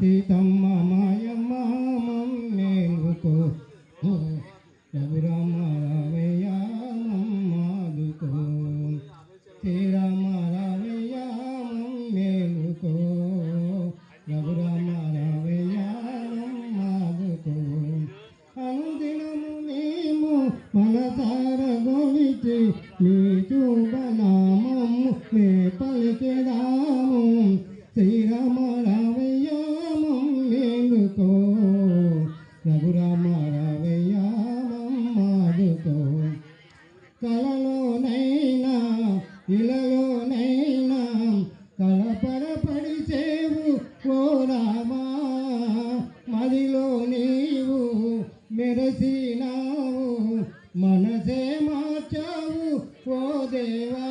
సీతమ్మ మాయమ్మ మమ్మేలుకో రఘురామ రావయ్య మమ్మాదుకో శ్రీరామ రావయ్య మమ్మేలుకో రఘురామ రావయ్య మమ్మాదుకో అనుదినము మేము మనసార గోవిచి నీ శుభనామము మే పలికెదాము శ్రీరామ రావయ్య మమ్మేలుకో రఘురామ రావయ్య మమ్మాదుకో కలలోనైనా ఇలలోనైనా కలపరపడిచేవు ఓ రామా మదిలో నీవు మెరసినావు మనసే మార్చావు ఓ దేవా